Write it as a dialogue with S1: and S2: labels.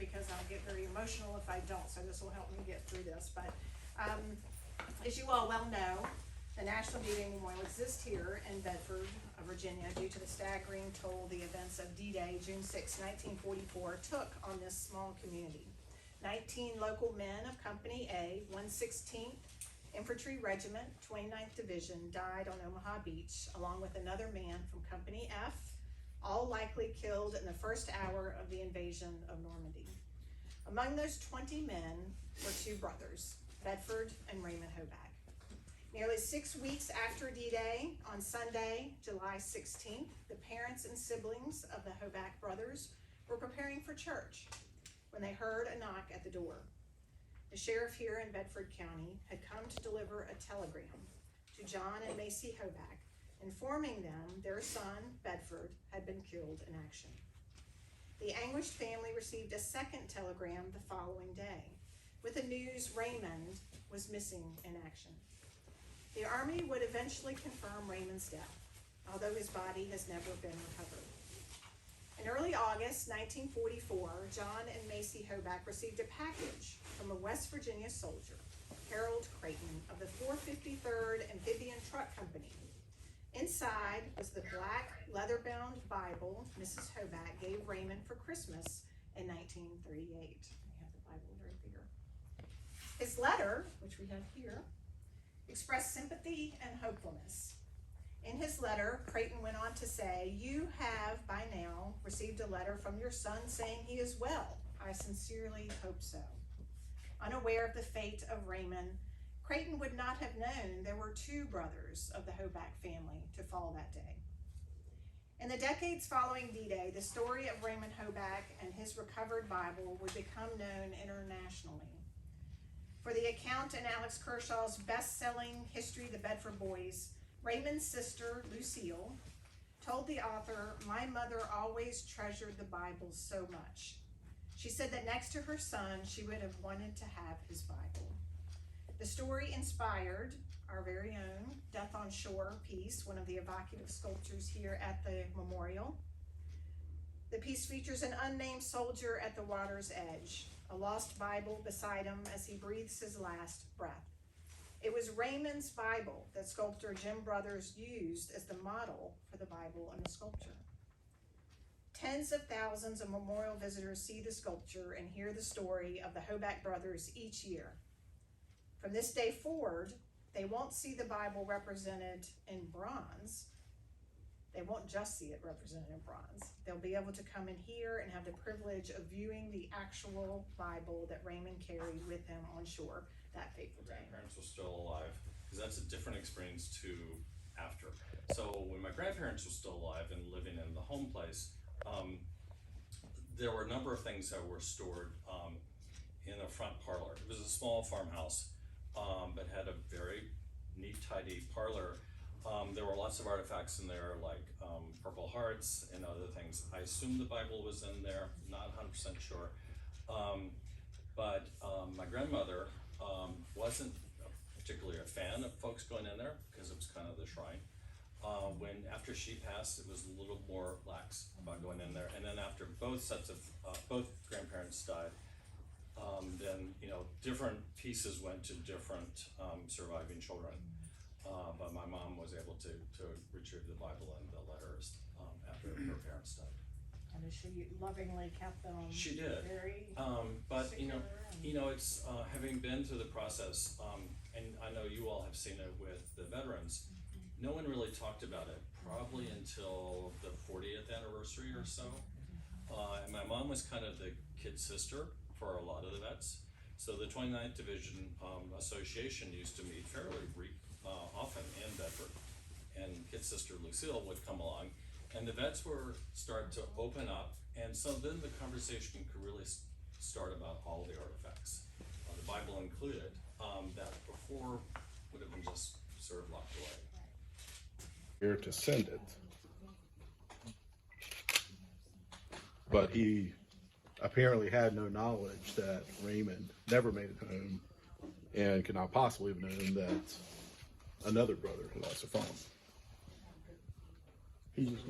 S1: because I'll get very emotional if I don't, so this will help me get through this. But as you all well know, the National D-Day Memorial exists here in Bedford, Virginia, due to the staggering toll the events of D-Day, June 6, 1944, took on this small community. 19 local men of Company A, 116th Infantry Regiment, 29th Division, died on Omaha Beach, along with another man from Company F, all likely killed in the first hour of the invasion of Normandy. Among those 20 men were two brothers, Bedford and Raymond Hoback. Nearly 6 weeks after D-Day, on Sunday, July 16th, the parents and siblings of the Hoback brothers were preparing for church when they heard a knock at the door. The sheriff here in Bedford County had come to deliver a telegram to John and Macy Hoback, informing them their son, Bedford, had been killed in action. The anguished family received a second telegram the following day with the news Raymond was missing in action. The Army would eventually confirm Raymond's death, although his body has never been recovered. In early August 1944, John and Macy Hoback received a package from a West Virginia soldier, Harold Creighton of the 453rd Amphibian Truck Company. Inside was the black leather-bound Bible Mrs. Hoback gave Raymond for Christmas in 1938. I have the Bible right there. His letter, which we have here, expressed sympathy and hopefulness. In his letter, Creighton went on to say, "You have by now received a letter from your son saying he is well. I sincerely hope so." Unaware of the fate of Raymond, Creighton would not have known there were two brothers of the Hoback family to fall that day. In the decades following D-Day, the story of Raymond Hoback and his recovered Bible would become known internationally. For the account in Alex Kershaw's best-selling History of the Bedford Boys, Raymond's sister, Lucille, told the author, "My mother always treasured the Bible so much. She said that next to her son, she would have wanted to have his Bible." The story inspired our very own Death on Shore piece, one of the evocative sculptures here at the memorial. The piece features an unnamed soldier at the water's edge, a lost Bible beside him as he breathes his last breath. It was Raymond's Bible that sculptor Jim Brothers used as the model for the Bible in the sculpture. Tens of thousands of memorial visitors see the sculpture and hear the story of the Hoback brothers each year. From this day forward, they won't see the Bible represented in bronze. They won't just see it represented in bronze. They'll be able to come in here and have the privilege of viewing the actual Bible that Raymond carried with him on shore that fateful day.
S2: Grandparents were still alive, because that's a different experience to after. So when my grandparents were still alive and living in the home place, there were a number of things that were stored in a front parlor. It was a small farmhouse, but had a very neat, tidy parlor. There were lots of artifacts in there, like Purple Hearts and other things. I assume the Bible was in there, not 100% sure. But my grandmother wasn't particularly a fan of folks going in there, because it was kind of the shrine. After she passed, it was a little more lax about going in there. And then after both grandparents died, then different pieces went to different surviving children. But my mom was able to retrieve the Bible and the letters after her parents died.
S1: And she lovingly kept them.
S2: She did.
S1: Very
S2: but
S1: secure
S2: it's having been through the process, and I know you all have seen it with the veterans. No one really talked about it, probably until the 40th anniversary or so. And my mom was kind of the kid sister for a lot of the vets. So the 29th Division Association used to meet fairly often in Bedford, and kid sister Lucille would come along, and the vets were start to open up, and so then the conversation could really start about all the artifacts, the Bible included, that before would have been just sort of locked away.
S3: Here to send it, but he apparently had no knowledge that Raymond never made it home, and could not possibly have known that another brother had lost a phone. He just